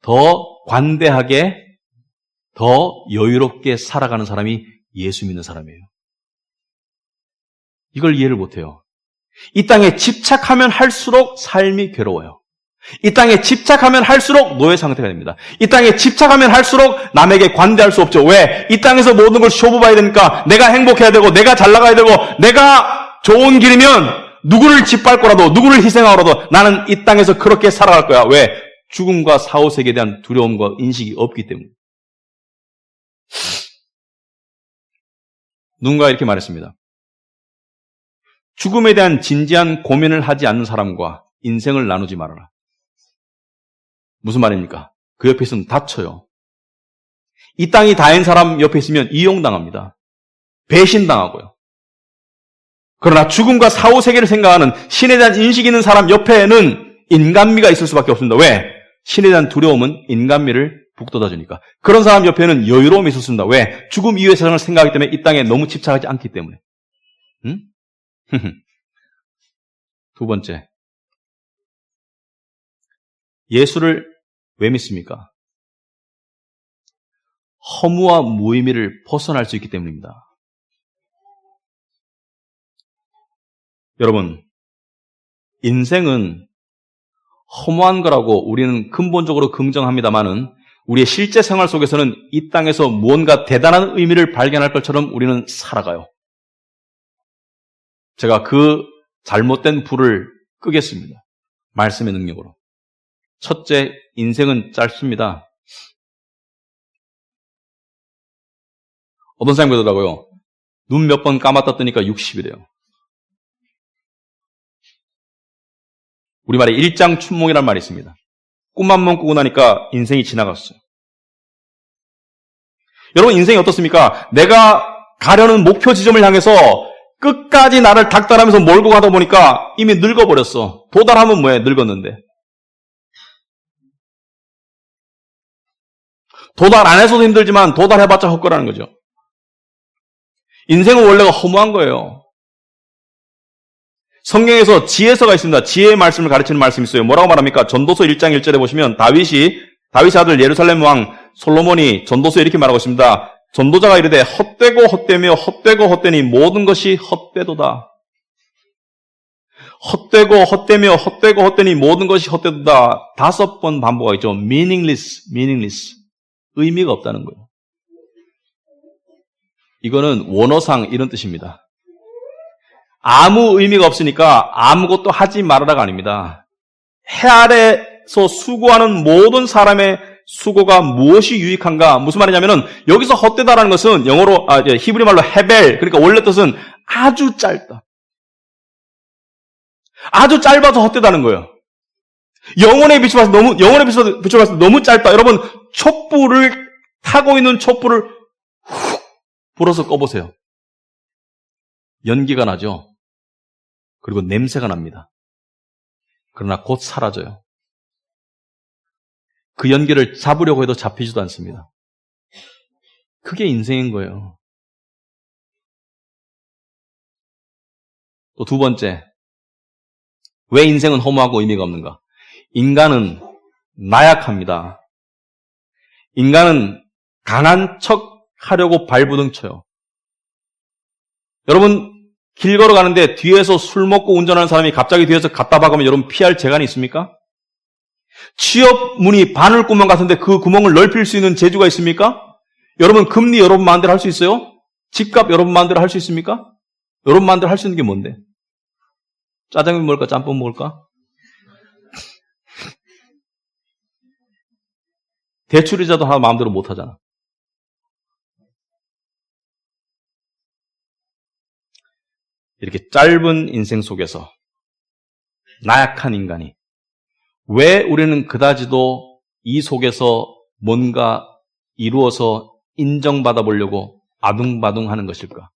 더 관대하게, 더 여유롭게 살아가는 사람이 예수 믿는 사람이에요. 이걸 이해를 못해요. 이 땅에 집착하면 할수록 삶이 괴로워요. 이 땅에 집착하면 할수록 노예 상태가 됩니다. 이 땅에 집착하면 할수록 남에게 관대할 수 없죠. 왜? 이 땅에서 모든 걸 쇼부봐야 되니까 내가 행복해야 되고 내가 잘 나가야 되고 내가 좋은 길이면 누구를 짓밟고라도 누구를 희생하고라도 나는 이 땅에서 그렇게 살아갈 거야. 왜? 죽음과 사후세계에 대한 두려움과 인식이 없기 때문에. 누군가 이렇게 말했습니다. 죽음에 대한 진지한 고민을 하지 않는 사람과 인생을 나누지 말아라. 무슨 말입니까? 그 옆에 있으면 다쳐요. 이 땅이 다인 사람 옆에 있으면 이용당합니다. 배신당하고요. 그러나 죽음과 사후세계를 생각하는 신에 대한 인식이 있는 사람 옆에는 인간미가 있을 수밖에 없습니다. 왜? 신에 대한 두려움은 인간미를 북돋아주니까. 그런 사람 옆에는 여유로움이 있었습니다. 왜? 죽음 이후의 세상을 생각하기 때문에 이 땅에 너무 집착하지 않기 때문에. 응? 두 번째. 예수를 왜 믿습니까? 허무와 무의미를 벗어날 수 있기 때문입니다. 여러분, 인생은 허무한 거라고 우리는 근본적으로 긍정합니다만은 우리의 실제 생활 속에서는 이 땅에서 무언가 대단한 의미를 발견할 것처럼 우리는 살아가요. 제가 그 잘못된 불을 끄겠습니다. 말씀의 능력으로. 첫째, 인생은 짧습니다. 어떤 사람이 그러더라고요. 눈 몇 번 감았다 뜨니까 60이래요. 우리말에 일장춘몽이라는 말이 있습니다. 꿈 한 번 꾸고 나니까 인생이 지나갔어요. 여러분, 인생이 어떻습니까? 내가 가려는 목표 지점을 향해서 끝까지 나를 닥달하면서 몰고 가다 보니까 이미 늙어버렸어. 도달하면 뭐해? 늙었는데. 도달 안 해서도 힘들지만 도달해봤자 헛거라는 거죠. 인생은 원래가 허무한 거예요. 성경에서 지혜서가 있습니다. 지혜의 말씀을 가르치는 말씀이 있어요. 뭐라고 말합니까? 전도서 1장 1절에 보시면 다윗의 아들 예루살렘 왕 솔로몬이 전도서에 이렇게 말하고 있습니다. 전도자가 이르되 헛되고 헛되며 헛되고 헛되니 모든 것이 헛되도다. 헛되고 헛되며 헛되고 헛되니 모든 것이 헛되도다. 5번 반복하고 있죠. meaningless. 의미가 없다는 거예요. 이거는 원어상 이런 뜻입니다. 아무 의미가 없으니까 아무것도 하지 말아라가 아닙니다. 해 아래서 수고하는 모든 사람의 수고가 무엇이 유익한가? 무슨 말이냐면은 여기서 헛되다라는 것은 영어로 히브리 말로 헤벨, 그러니까 원래 뜻은 아주 짧다. 아주 짧아서 헛되다는 거예요. 영혼에 비춰봐서 너무 짧다. 여러분, 촛불을 타고 있는 촛불을 훅 불어서 꺼보세요. 연기가 나죠. 그리고 냄새가 납니다. 그러나 곧 사라져요. 그 연기를 잡으려고 해도 잡히지도 않습니다. 그게 인생인 거예요. 또 두 번째, 왜 인생은 허무하고 의미가 없는가? 인간은 나약합니다. 인간은 강한 척 하려고 발부둥쳐요. 여러분, 길 걸어가는데 뒤에서 술 먹고 운전하는 사람이 갑자기 뒤에서 갖다 박으면 여러분 피할 재간이 있습니까? 취업 문이 바늘구멍 같은데 그 구멍을 넓힐 수 있는 재주가 있습니까? 여러분, 금리 여러분 마음대로 할 수 있어요? 집값 여러분 마음대로 할 수 있습니까? 여러분 마음대로 할 수 있는 게 뭔데? 짜장면 먹을까? 짬뽕 먹을까? 대출이자도 하나 마음대로 못 하잖아. 이렇게 짧은 인생 속에서 나약한 인간이 왜 우리는 그다지도 이 속에서 뭔가 이루어서 인정받아 보려고 아둥바둥하는 것일까?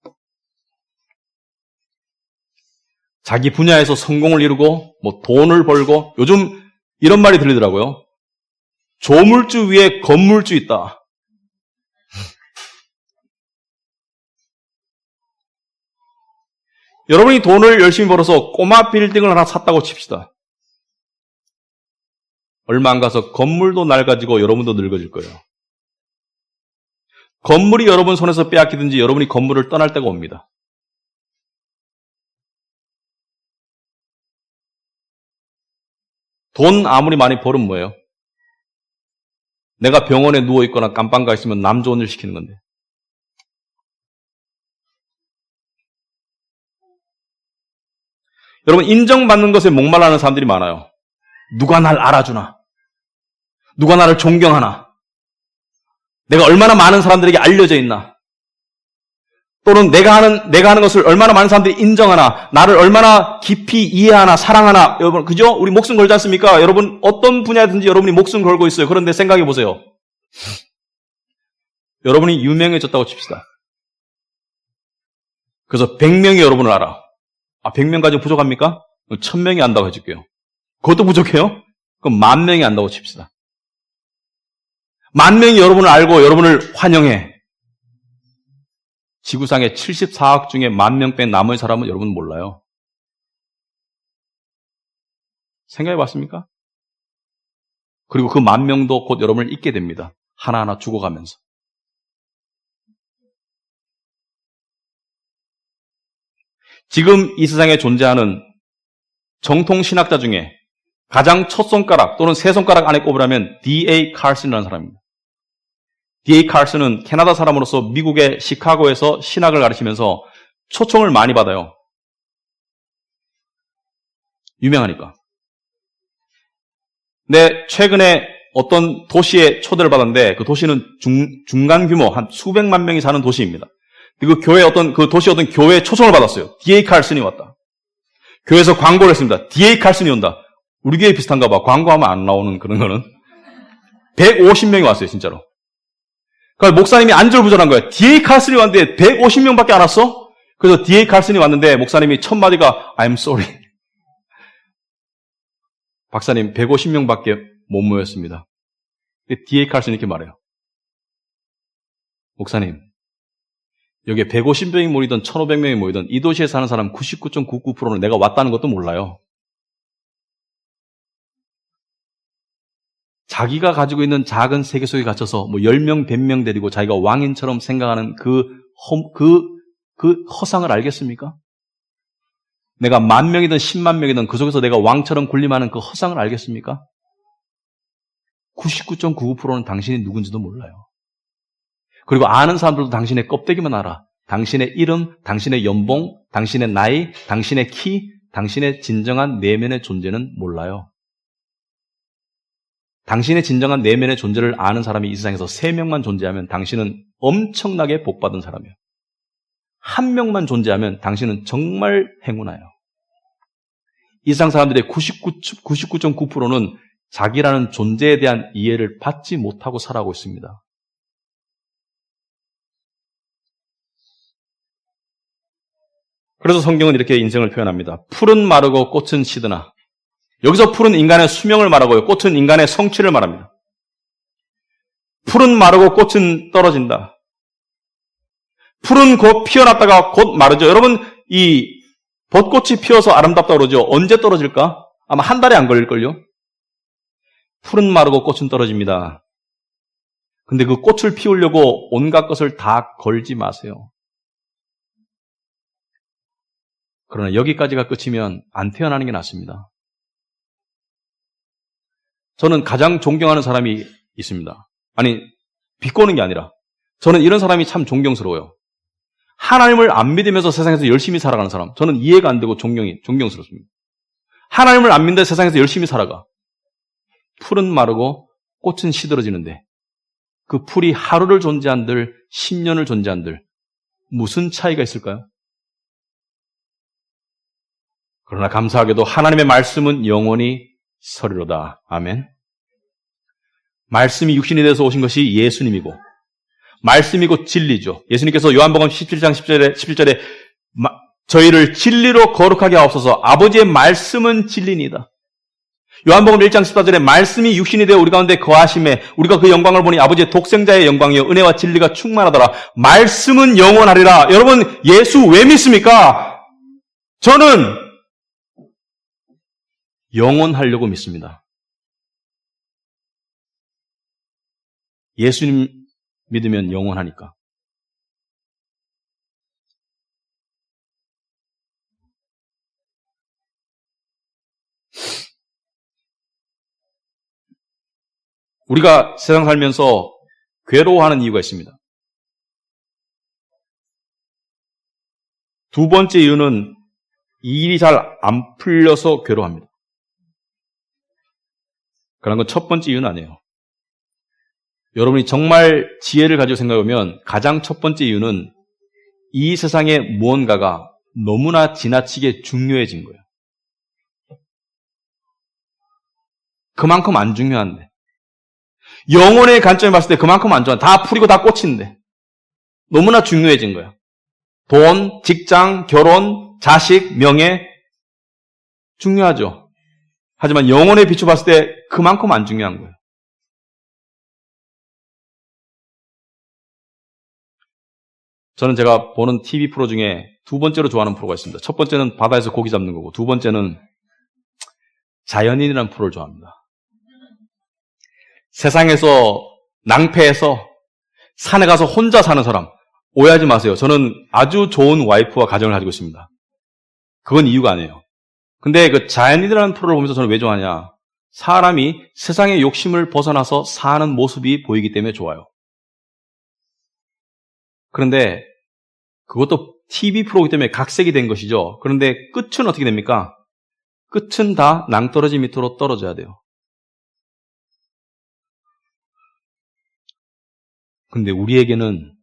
자기 분야에서 성공을 이루고 뭐 돈을 벌고, 요즘 이런 말이 들리더라고요. 조물주 위에 건물주 있다. 여러분이 돈을 열심히 벌어서 꼬마 빌딩을 하나 샀다고 칩시다. 얼마 안 가서 건물도 낡아지고 여러분도 늙어질 거예요. 건물이 여러분 손에서 빼앗기든지 여러분이 건물을 떠날 때가 옵니다. 돈 아무리 많이 벌으면 뭐예요? 내가 병원에 누워있거나 깜빵 가 있으면 남 좋은 일 시키는 건데. 여러분, 인정받는 것에 목말라하는 사람들이 많아요. 누가 날 알아주나? 누가 나를 존경하나? 내가 얼마나 많은 사람들에게 알려져 있나? 또는 내가 하는 것을 얼마나 많은 사람들이 인정하나? 나를 얼마나 깊이 이해하나? 사랑하나? 여러분, 그죠? 우리 목숨 걸지 않습니까? 여러분, 어떤 분야든지 여러분이 목숨 걸고 있어요. 그런데 생각해 보세요. 여러분이 유명해졌다고 칩시다. 그래서 100명이 여러분을 알아. 100명까지 부족합니까? 1000명이 안다고 해줄게요. 그것도 부족해요? 그럼 10,000명이 안다고 칩시다. 10,000명이 여러분을 알고 여러분을 환영해. 지구상의 74억 중에 10,000명 뺀 나머지 사람은 여러분 몰라요. 생각해 봤습니까? 그리고 그 10,000명도 곧 여러분을 잊게 됩니다. 하나하나 죽어가면서. 지금 이 세상에 존재하는 정통 신학자 중에 가장 첫 손가락 또는 세 손가락 안에 꼽으라면 D.A. 칼슨이라는 사람입니다. D.A. 칼슨은 캐나다 사람으로서 미국의 시카고에서 신학을 가르치면서 초청을 많이 받아요. 유명하니까. 근데 최근에 어떤 도시에 초대를 받았는데 그 도시는 중간 규모 한 수백만 명이 사는 도시입니다. 그 도시 어떤 교회에 초청을 받았어요. D.A. 칼슨이 왔다. 교회에서 광고를 했습니다. D.A. 칼슨이 온다. 우리 교회 비슷한가 봐. 광고하면 안 나오는 그런 거는. 150명이 왔어요, 진짜로. 그러니까 목사님이 안절부절한 거예요. D.A. 칼슨이 왔는데 150명밖에 안 왔어? 그래서 D.A. 칼슨이 왔는데 목사님이 첫 마디가 I'm sorry. 박사님 150명밖에 못 모였습니다. D.A. 칼슨이 이렇게 말해요. 목사님, 여기에 150명이 모이든 1,500명이 모이든 이 도시에 사는 사람 99.99%는 내가 왔다는 것도 몰라요. 자기가 가지고 있는 작은 세계 속에 갇혀서 10명, 100명 데리고 자기가 왕인처럼 생각하는 그 허상을 알겠습니까? 내가 10,000명이든 10만 명이든 그 속에서 내가 왕처럼 군림하는 그 허상을 알겠습니까? 99.99%는 당신이 누군지도 몰라요. 그리고 아는 사람들도 당신의 껍데기만 알아. 당신의 이름, 당신의 연봉, 당신의 나이, 당신의 키, 당신의 진정한 내면의 존재는 몰라요. 당신의 진정한 내면의 존재를 아는 사람이 이 세상에서 3명만 존재하면 당신은 엄청나게 복받은 사람이에요. 1명만 존재하면 당신은 정말 행운아요. 이 세상 사람들의 99.9%는 자기라는 존재에 대한 이해를 받지 못하고 살아가고 있습니다. 그래서 성경은 이렇게 인생을 표현합니다. 풀은 마르고 꽃은 시드나. 여기서 풀은 인간의 수명을 말하고요. 꽃은 인간의 성취를 말합니다. 풀은 마르고 꽃은 떨어진다. 풀은 곧 피어났다가 곧 마르죠. 여러분, 이 벚꽃이 피어서 아름답다고 그러죠. 언제 떨어질까? 아마 한 달에 안 걸릴걸요? 풀은 마르고 꽃은 떨어집니다. 근데 그 꽃을 피우려고 온갖 것을 다 걸지 마세요. 그러나 여기까지가 끝이면 안 태어나는 게 낫습니다. 저는 가장 존경하는 사람이 있습니다. 아니, 비꼬는 게 아니라 저는 이런 사람이 참 존경스러워요. 하나님을 안 믿으면서 세상에서 열심히 살아가는 사람. 저는 이해가 안 되고 존경스럽습니다. 하나님을 안 믿는 세상에서 열심히 살아가. 풀은 마르고 꽃은 시들어지는데 그 풀이 하루를 존재한들 10년을 존재한들 무슨 차이가 있을까요? 그러나 감사하게도 하나님의 말씀은 영원히 서리로다. 아멘. 말씀이 육신이 돼서 오신 것이 예수님이고 말씀이고 진리죠. 예수님께서 요한복음 17장 11절에 저희를 진리로 거룩하게 하옵소서. 아버지의 말씀은 진리니다. 요한복음 1장 14절에 말씀이 육신이 되어 우리 가운데 거하심에 우리가 그 영광을 보니 아버지의 독생자의 영광이요 은혜와 진리가 충만하더라. 말씀은 영원하리라. 여러분 예수 왜 믿습니까? 저는 영원하려고 믿습니다. 예수님 믿으면 영원하니까. 우리가 세상 살면서 괴로워하는 이유가 있습니다. 두 번째 이유는 이 일이 잘 안 풀려서 괴로워합니다. 그런 건 첫 번째 이유는 아니에요. 여러분이 정말 지혜를 가지고 생각해보면 가장 첫 번째 이유는 이 세상에 무언가가 너무나 지나치게 중요해진 거예요. 그만큼 안 중요한데. 영혼의 관점에 봤을 때 그만큼 안 좋아. 다 풀이고 다 꽃인데. 너무나 중요해진 거예요. 돈, 직장, 결혼, 자식, 명예. 중요하죠. 하지만 영혼에 비춰봤을 때 그만큼 안 중요한 거예요. 저는 제가 보는 TV 프로 중에 두 번째로 좋아하는 프로가 있습니다. 첫 번째는 바다에서 고기 잡는 거고, 두 번째는 자연인이라는 프로를 좋아합니다. 세상에서 낭패해서 산에 가서 혼자 사는 사람, 오해하지 마세요. 저는 아주 좋은 와이프와 가정을 가지고 있습니다. 그건 이유가 아니에요. 근데 그 자연인이라는 프로를 보면서 저는 왜 좋아하냐? 사람이 세상의 욕심을 벗어나서 사는 모습이 보이기 때문에 좋아요. 그런데 그것도 TV 프로이기 때문에 각색이 된 것이죠. 그런데 끝은 어떻게 됩니까? 끝은 다 낭떠러지 밑으로 떨어져야 돼요. 근데 우리에게는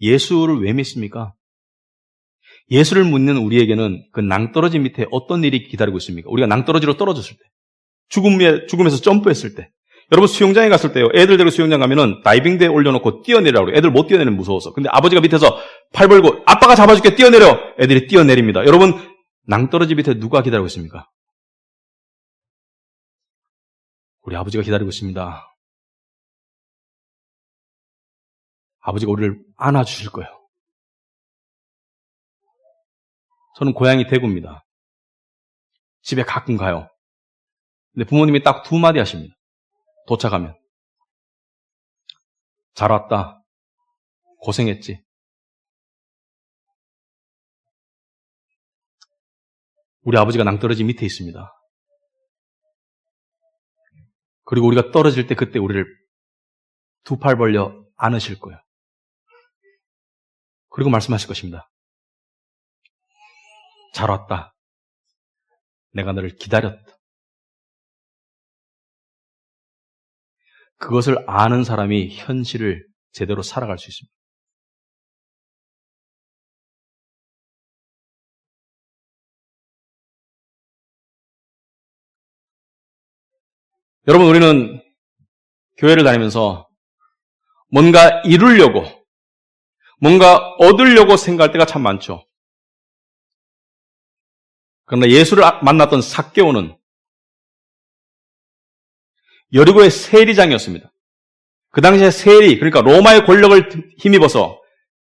예수를 왜 믿습니까? 예수를 믿는 우리에게는 그 낭떠러지 밑에 어떤 일이 기다리고 있습니까? 우리가 낭떠러지로 떨어졌을 때, 죽음에서 점프했을 때, 여러분 수영장에 갔을 때요, 애들 데리고 수영장 가면은 다이빙대에 올려놓고 뛰어내리라고 그래요. 애들 못 뛰어내리면 무서워서. 근데 아버지가 밑에서 팔 벌고 아빠가 잡아줄게 뛰어내려. 애들이 뛰어내립니다. 여러분 낭떠러지 밑에 누가 기다리고 있습니까? 우리 아버지가 기다리고 있습니다. 아버지가 우리를 안아주실 거예요. 저는 고향이 대구입니다. 집에 가끔 가요. 근데 부모님이 딱 두 마디 하십니다. 도착하면. 잘 왔다. 고생했지. 우리 아버지가 낭떠러지 밑에 있습니다. 그리고 우리가 떨어질 때 그때 우리를 두 팔 벌려 안으실 거예요. 그리고 말씀하실 것입니다. 잘 왔다. 내가 너를 기다렸다. 그것을 아는 사람이 현실을 제대로 살아갈 수 있습니다. 여러분, 우리는 교회를 다니면서 뭔가 이루려고, 뭔가 얻으려고 생각할 때가 참 많죠. 그러나 예수를 만났던 삭개오는 여리고의 세리장이었습니다. 그 당시에 세리, 그러니까 로마의 권력을 힘입어서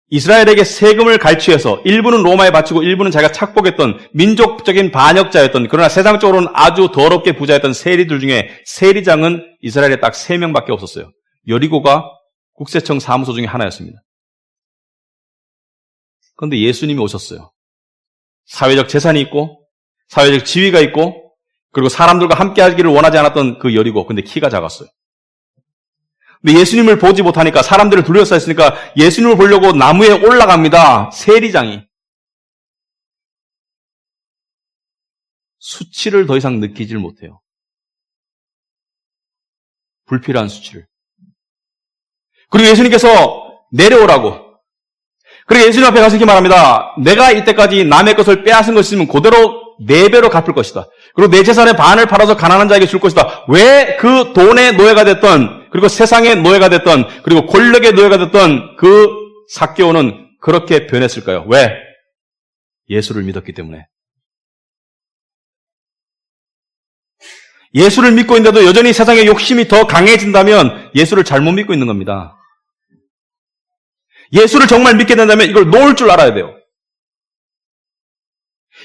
이스라엘에게 세금을 갈취해서 일부는 로마에 바치고 일부는 자기가 착복했던 민족적인 반역자였던, 그러나 세상적으로는 아주 더럽게 부자였던 세리들 중에 세리장은 이스라엘에 딱 3명밖에 없었어요. 여리고가 국세청 사무소 중에 하나였습니다. 그런데 예수님이 오셨어요. 사회적 재산이 있고 사회적 지위가 있고 그리고 사람들과 함께 하기를 원하지 않았던 그 여리고, 근데 키가 작았어요. 근데 예수님을 보지 못하니까 사람들을 둘러싸여 있으니까 예수님을 보려고 나무에 올라갑니다. 세리장이. 수치를 더 이상 느끼질 못해요. 불필요한 수치를. 그리고 예수님께서 내려오라고. 그리고 예수님 앞에 가서 이렇게 말합니다. 내가 이때까지 남의 것을 빼앗은 것이면 그대로 4배로 갚을 것이다. 그리고 내 재산의 반을 팔아서 가난한 자에게 줄 것이다. 왜 그 돈의 노예가 됐던, 그리고 세상의 노예가 됐던, 그리고 권력의 노예가 됐던 그 삭개오는 그렇게 변했을까요? 왜? 예수를 믿었기 때문에. 예수를 믿고 있는데도 여전히 세상의 욕심이 더 강해진다면 예수를 잘못 믿고 있는 겁니다. 예수를 정말 믿게 된다면 이걸 놓을 줄 알아야 돼요.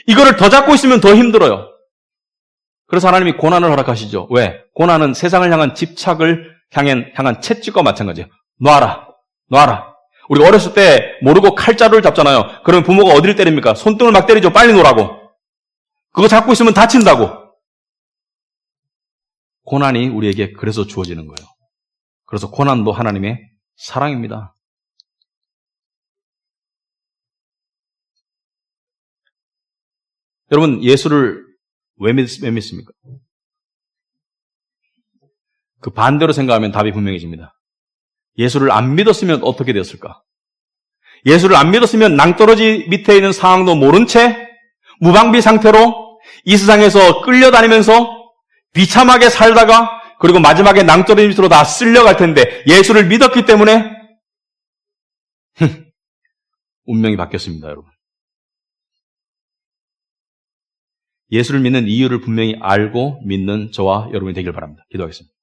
이거를 더 잡고 있으면 더 힘들어요. 그래서 하나님이 고난을 허락하시죠. 왜? 고난은 세상을 향한 집착을 향한 채찍과 마찬가지예요. 놔라. 우리가 어렸을 때 모르고 칼자루를 잡잖아요. 그러면 부모가 어디를 때립니까? 손등을 막 때리죠. 빨리 놓으라고. 그거 잡고 있으면 다친다고. 고난이 우리에게 그래서 주어지는 거예요. 그래서 고난도 하나님의 사랑입니다. 여러분, 예수를 왜 믿습니까? 그 반대로 생각하면 답이 분명해집니다. 예수를 안 믿었으면 어떻게 되었을까? 예수를 안 믿었으면 낭떠러지 밑에 있는 상황도 모른 채 무방비 상태로 이 세상에서 끌려다니면서 비참하게 살다가 그리고 마지막에 낭떠러지 밑으로 다 쓸려갈 텐데 예수를 믿었기 때문에 운명이 바뀌었습니다, 여러분. 예수를 믿는 이유를 분명히 알고 믿는 저와 여러분이 되길 바랍니다. 기도하겠습니다.